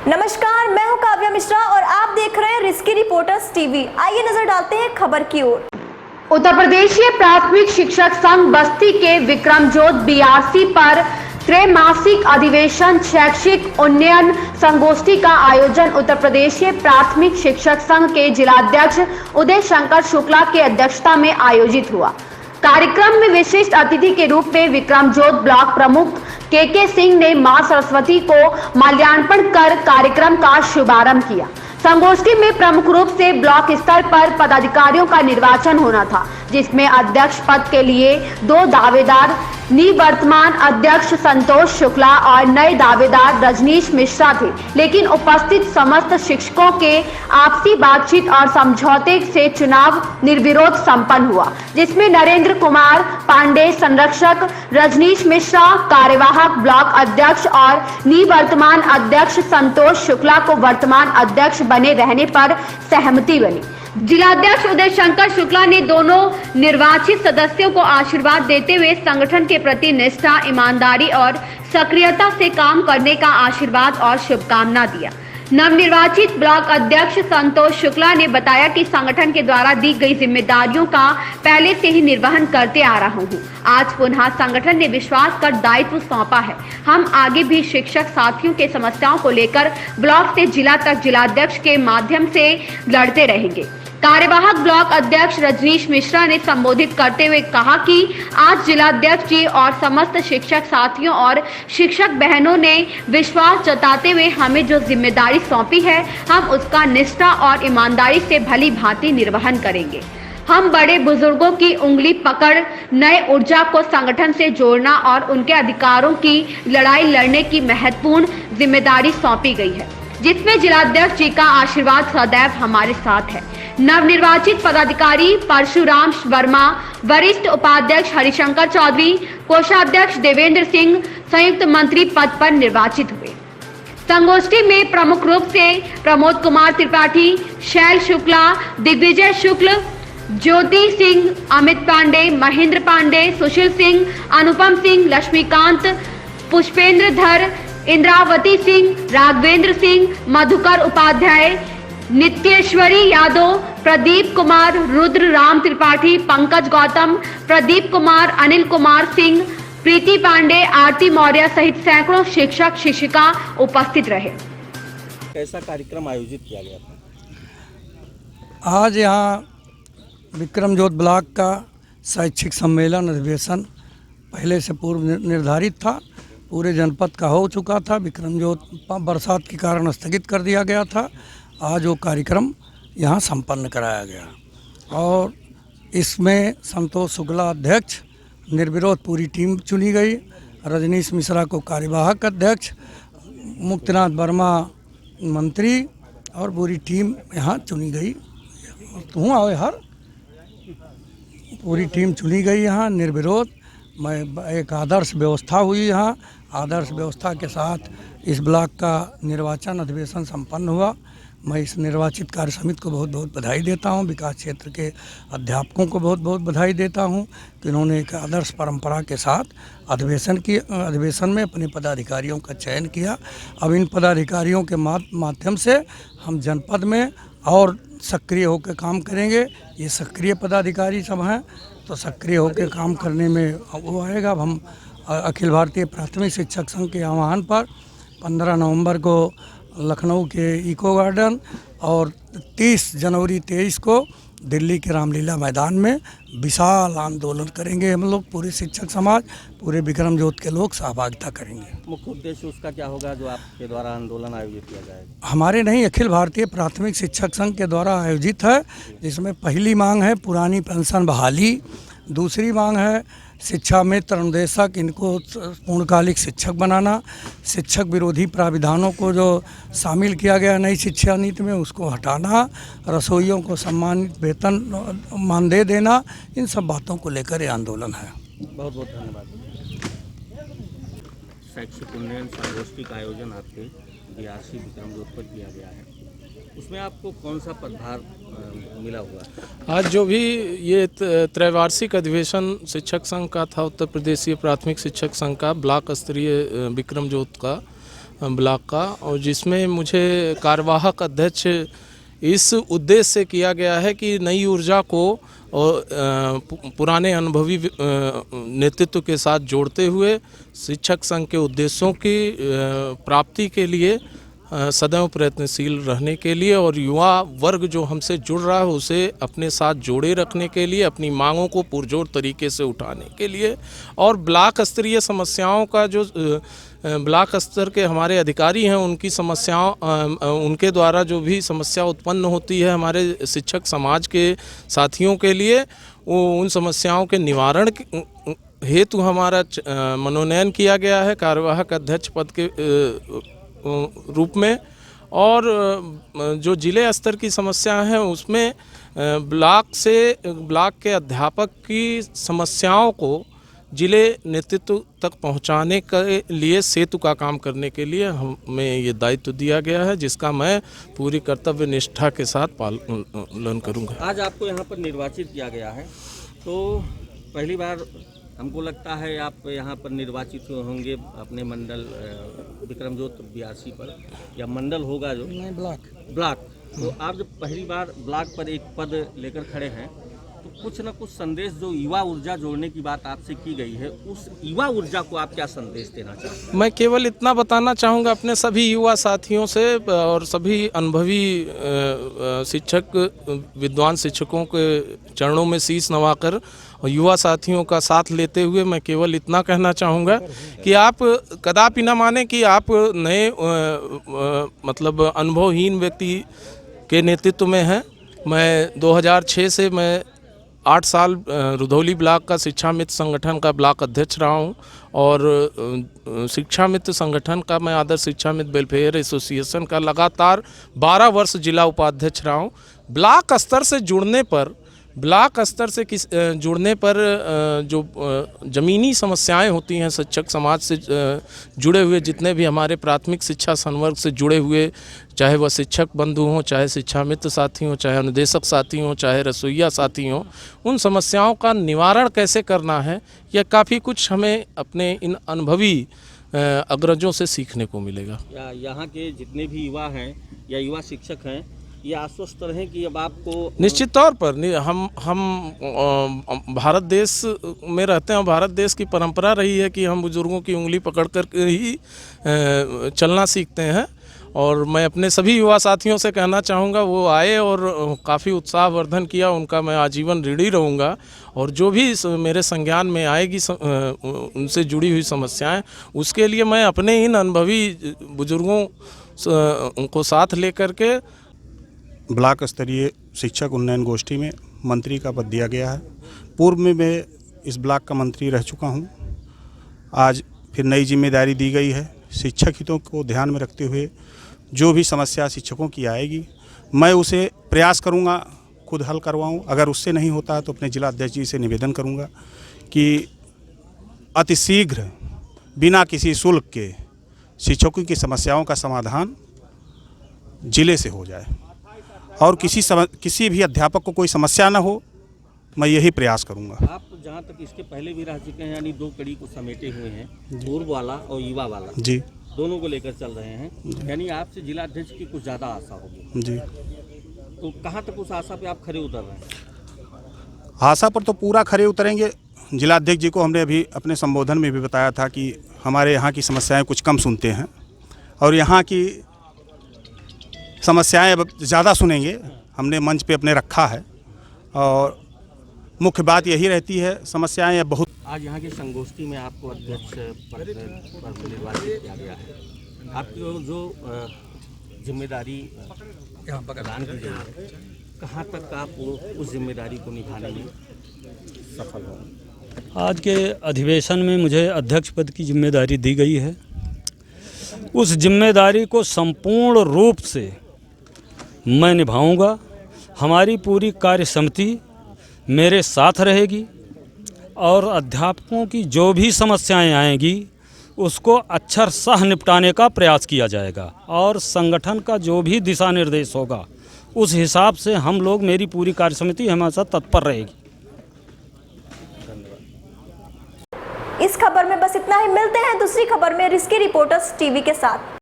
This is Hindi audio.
नमस्कार, मैं हूं काव्या मिश्रा और आप देख रहे हैं रिस्की रिपोर्टर्स टीवी। आइए नजर डालते हैं खबर की ओर। उत्तर प्रदेशीय प्राथमिक शिक्षक संघ बस्ती के विक्रमजोत बीआरसी पर त्रैमासिक अधिवेशन शैक्षिक उन्नयन संगोष्ठी का आयोजन उत्तर प्रदेशीय प्राथमिक शिक्षक संघ के जिलाध्यक्ष उदय शंकर शुक्ला की अध्यक्षता में आयोजित हुआ। कार्यक्रम में विशिष्ट अतिथि के रूप में विक्रमजोत ब्लॉक प्रमुख के सिंह ने मां सरस्वती को माल्यार्पण कर कार्यक्रम का शुभारंभ किया। संगोष्ठी में प्रमुख रूप से ब्लॉक स्तर पर पदाधिकारियों का निर्वाचन होना था, जिसमें अध्यक्ष पद के लिए 2 दावेदार निवर्तमान अध्यक्ष संतोष शुक्ला और नए दावेदार रजनीश मिश्रा थे। लेकिन उपस्थित समस्त शिक्षकों के आपसी बातचीत और समझौते से चुनाव निर्विरोध संपन्न हुआ, जिसमें नरेंद्र कुमार पांडे संरक्षक, रजनीश मिश्रा कार्यवाहक ब्लॉक अध्यक्ष और निवर्तमान अध्यक्ष संतोष शुक्ला को वर्तमान अध्यक्ष बने रहने पर सहमति बनी। जिलाध्यक्ष उदय शंकर शुक्ला ने दोनों निर्वाचित सदस्यों को आशीर्वाद देते हुए संगठन के प्रति निष्ठा, ईमानदारी और सक्रियता से काम करने का आशीर्वाद और शुभकामना दिया। नवनिर्वाचित ब्लॉक अध्यक्ष संतोष शुक्ला ने बताया कि संगठन के द्वारा दी गई जिम्मेदारियों का पहले से ही निर्वहन करते आ रहा हूं। आज पुनः संगठन ने विश्वास कर दायित्व सौंपा है। हम आगे भी शिक्षक साथियों के समस्याओं को लेकर ब्लॉक से जिला तक जिलाध्यक्ष के माध्यम से लड़ते रहेंगे। कार्यवाहक ब्लॉक अध्यक्ष रजनीश मिश्रा ने संबोधित करते हुए कहा कि आज जिलाध्यक्ष जी और समस्त शिक्षक साथियों और शिक्षक बहनों ने विश्वास जताते हुए हमें जो जिम्मेदारी सौंपी है, हम उसका निष्ठा और ईमानदारी से भली भांति निर्वहन करेंगे। हम बड़े बुजुर्गों की उंगली पकड़ नए ऊर्जा को संगठन से जोड़ना और उनके अधिकारों की लड़ाई लड़ने की महत्वपूर्ण जिम्मेदारी सौंपी गई है, जिसमें जिलाध्यक्ष जी का आशीर्वाद सदैव हमारे साथ है। नवनिर्वाचित पदाधिकारी परशुराम वर्मा, वरिष्ठ उपाध्यक्ष हरिशंकर चौधरी, कोषाध्यक्ष देवेंद्र सिंह संयुक्त मंत्री पद पर निर्वाचित हुए। संगोष्ठी में प्रमुख रूप से प्रमोद कुमार त्रिपाठी, शैल शुक्ला, दिग्विजय शुक्ल, ज्योति सिंह, अमित पांडे, महेंद्र पांडे, सुशील सिंह, अनुपम सिंह, लक्ष्मीकांत, पुष्पेंद्र धर, इंद्रावती सिंह, राघवेंद्र सिंह, मधुकर उपाध्याय, नित्येश्वरी यादव, प्रदीप कुमार, रुद्र राम त्रिपाठी, पंकज गौतम, प्रदीप कुमार, अनिल कुमार सिंह, प्रीति पांडे, आरती मौर्य सहित सैकड़ों शिक्षक शिक्षिका उपस्थित रहे। कैसा कार्यक्रम आयोजित किया गया था? आज यहाँ विक्रमजोत ब्लॉक का शैक्षिक सम्मेलन अधिवेशन पहले से पूर्व निर्धारित था, पूरे जनपद का हो चुका था। विक्रमजोत बरसात के कारण स्थगित कर दिया गया था। आज वो कार्यक्रम यहाँ संपन्न कराया गया और इसमें संतोष शुक्ला अध्यक्ष, निर्विरोध पूरी टीम चुनी गई। रजनीश मिश्रा को कार्यवाहक अध्यक्ष, मुक्तिनाथ वर्मा मंत्री और पूरी टीम यहाँ चुनी गई। पूरी टीम चुनी गई यहाँ निर्विरोध। एक आदर्श व्यवस्था हुई यहाँ। आदर्श व्यवस्था के साथ इस ब्लॉक का निर्वाचन अधिवेशन संपन्न हुआ। मैं इस निर्वाचित कार्य समिति को बहुत बहुत बधाई देता हूँ। विकास क्षेत्र के अध्यापकों को बहुत बहुत बधाई देता हूँ कि उन्होंने एक आदर्श परंपरा के साथ अधिवेशन में अपने पदाधिकारियों का चयन किया। अब इन पदाधिकारियों के माध्यम से हम जनपद में और सक्रिय होकर काम करेंगे। ये सक्रिय पदाधिकारी सब हैं, तो सक्रिय होकर काम करने में वो आएगा। अब हम अखिल भारतीय प्राथमिक शिक्षक संघ के आह्वान पर 15 नवंबर को लखनऊ के इको गार्डन और 30 जनवरी 23 को दिल्ली के रामलीला मैदान में विशाल आंदोलन करेंगे। हम लोग पूरे शिक्षक समाज, पूरे विक्रमजोत के लोग सहभागिता करेंगे। मुख्य उद्देश्य उसका क्या होगा जो आपके द्वारा आंदोलन आयोजित किया जाएगा? हमारे नहीं, अखिल भारतीय प्राथमिक शिक्षक संघ के द्वारा आयोजित है, जिसमें पहली मांग है पुरानी पेंशन बहाली, दूसरी मांग है शिक्षा मित्र अनुदेशक इनको पूर्णकालिक शिक्षक बनाना, शिक्षक विरोधी प्राविधानों को जो शामिल किया गया नई शिक्षा नीति में उसको हटाना, रसोइयों को सम्मानित वेतन मानदेय देना, इन सब बातों को लेकर ये आंदोलन है। बहुत बहुत धन्यवाद। शैक्षिक उन्नयन संगोष्ठी का आयोजन आपके बीआरसी विक्रमजोत पर किया गया है, उसमें आपको कौन सा पदभार मिला हुआ है? आज जो भी ये त्रैवार्षिक अधिवेशन शिक्षक संघ का था, उत्तर प्रदेशीय प्राथमिक शिक्षक संघ का ब्लॉक स्तरीय विक्रमजोत का, ब्लॉक का, और जिसमें मुझे कार्यवाहक अध्यक्ष इस उद्देश्य से किया गया है कि नई ऊर्जा को और पुराने अनुभवी नेतृत्व के साथ जोड़ते हुए शिक्षक संघ के उद्देश्यों की प्राप्ति के लिए सदैव प्रयत्नशील रहने के लिए और युवा वर्ग जो हमसे जुड़ रहा है उसे अपने साथ जोड़े रखने के लिए, अपनी मांगों को पुरजोर तरीके से उठाने के लिए, और ब्लॉक स्तरीय समस्याओं का जो ब्लॉक स्तर के हमारे अधिकारी हैं उनकी समस्याओं उनके द्वारा जो भी समस्या उत्पन्न होती है हमारे शिक्षक समाज के साथियों के लिए, वो उन समस्याओं के निवारण हेतु हमारा मनोनयन किया गया है कार्यवाहक अध्यक्ष पद के रूप में। और जो जिले स्तर की समस्या है उसमें ब्लॉक के अध्यापक की समस्याओं को जिले नेतृत्व तक पहुंचाने के लिए सेतु का काम करने के लिए हमें ये दायित्व दिया गया है, जिसका मैं पूरी कर्तव्य निष्ठा के साथ पालन करूंगा। आज आपको यहाँ पर निर्वाचित किया गया है, तो पहली बार हमको लगता है आप यहाँ पर निर्वाचित हुए होंगे अपने मंडल विक्रमजोत BRC पर, या मंडल होगा जो ब्लॉक। तो आप जब पहली बार ब्लॉक पर एक पद लेकर खड़े हैं तो कुछ न कुछ संदेश, जो युवा ऊर्जा जोड़ने की बात आपसे की गई है, उस युवा ऊर्जा को आप क्या संदेश देना चाहते हैं? मैं केवल इतना बताना चाहूँगा अपने सभी युवा साथियों से और सभी अनुभवी शिक्षक विद्वान शिक्षकों के चरणों में शीश नवाकर और युवा साथियों का साथ लेते हुए मैं केवल इतना कहना चाहूँगा कि आप कदापि न माने कि आप नए मतलब अनुभवहीन व्यक्ति के नेतृत्व में हैं। मैं 2006 से मैं 8 साल रुधौली ब्लॉक का शिक्षा मित्र संगठन का ब्लॉक अध्यक्ष रहा हूँ, और शिक्षा मित्र संगठन का मैं आदर्श शिक्षा मित्र वेलफेयर एसोसिएशन का लगातार 12 वर्ष जिला उपाध्यक्ष रहा हूँ। ब्लॉक स्तर से जुड़ने पर जो ज़मीनी समस्याएं होती हैं शिक्षक समाज से जुड़े हुए जितने भी हमारे प्राथमिक शिक्षा संवर्ग से जुड़े हुए, चाहे वह शिक्षक बंधु हों, चाहे शिक्षा मित्र साथी हों, चाहे अनुदेशक साथी हों, चाहे रसोइया साथी हों, उन समस्याओं का निवारण कैसे करना है यह काफ़ी कुछ हमें अपने इन अनुभवी अग्रजों से सीखने को मिलेगा। यहाँ के जितने भी युवा हैं या युवा शिक्षक हैं ये आश्वस्त रहें कि अब आपको निश्चित तौर पर हम भारत देश में रहते हैं। भारत देश की परंपरा रही है कि हम बुजुर्गों की उंगली पकड़ कर ही चलना सीखते हैं, और मैं अपने सभी युवा साथियों से कहना चाहूँगा वो आए और काफ़ी उत्साहवर्धन किया, उनका मैं आजीवन ऋणी रहूँगा। और जो भी मेरे संज्ञान में आएगी उनसे जुड़ी हुई समस्याएं, उसके लिए मैं अपने इन अनुभवी बुजुर्गों को साथ लेकर के ब्लॉक स्तरीय शिक्षक उन्नयन गोष्ठी में मंत्री का पद दिया गया है। पूर्व में मैं इस ब्लॉक का मंत्री रह चुका हूं। आज फिर नई जिम्मेदारी दी गई है। शिक्षक हितों को ध्यान में रखते हुए जो भी समस्या शिक्षकों की आएगी मैं उसे प्रयास करूंगा खुद हल करवाऊं। अगर उससे नहीं होता है तो अपने जिला अध्यक्ष जी से निवेदन करूंगा कि अतिशीघ्र बिना किसी शुल्क के शिक्षकों की समस्याओं का समाधान जिले से हो जाए, और किसी भी अध्यापक को कोई समस्या न हो, मैं यही प्रयास करूंगा। आप जहां तक इसके पहले भी रह चुके हैं, यानी 2 कड़ी को समेटे हुए हैं, पूर्व वाला और युवा वाला जी, दोनों को लेकर चल रहे हैं, यानी आपसे जिला अध्यक्ष की कुछ ज़्यादा आशा होगी जी। तो कहां तक उस आशा पे आप खरे उतर रहे हैं? आशा पर तो पूरा खरे उतरेंगे। जिला अध्यक्ष जी को हमने अभी अपने संबोधन में भी बताया था कि हमारे यहाँ की समस्याएँ कुछ कम सुनते हैं, और यहाँ की समस्याएं अब ज़्यादा सुनेंगे। हमने मंच पे अपने रखा है, और मुख्य बात यही रहती है समस्याएं अब बहुत। आज यहाँ की संगोष्ठी में आपको अध्यक्ष पद पर निर्वाचित किया गया है। आपकी जो जिम्मेदारी प्रदान की गई है, कहाँ तक आप उस जिम्मेदारी को निभाने में सफल हों? आज के अधिवेशन में मुझे अध्यक्ष पद की जिम्मेदारी दी गई है। उस जिम्मेदारी को संपूर्ण रूप से मैं निभाऊंगा। हमारी पूरी कार्य समिति मेरे साथ रहेगी, और अध्यापकों की जो भी समस्याएं आएंगी उसको अक्षरशः निपटाने का प्रयास किया जाएगा, और संगठन का जो भी दिशा निर्देश होगा उस हिसाब से हम लोग, मेरी पूरी कार्य समिति हमेशा तत्पर रहेगी। इस खबर में बस इतना ही। मिलते हैं दूसरी खबर में रिस्की रिपोर्टर्स टीवी के साथ।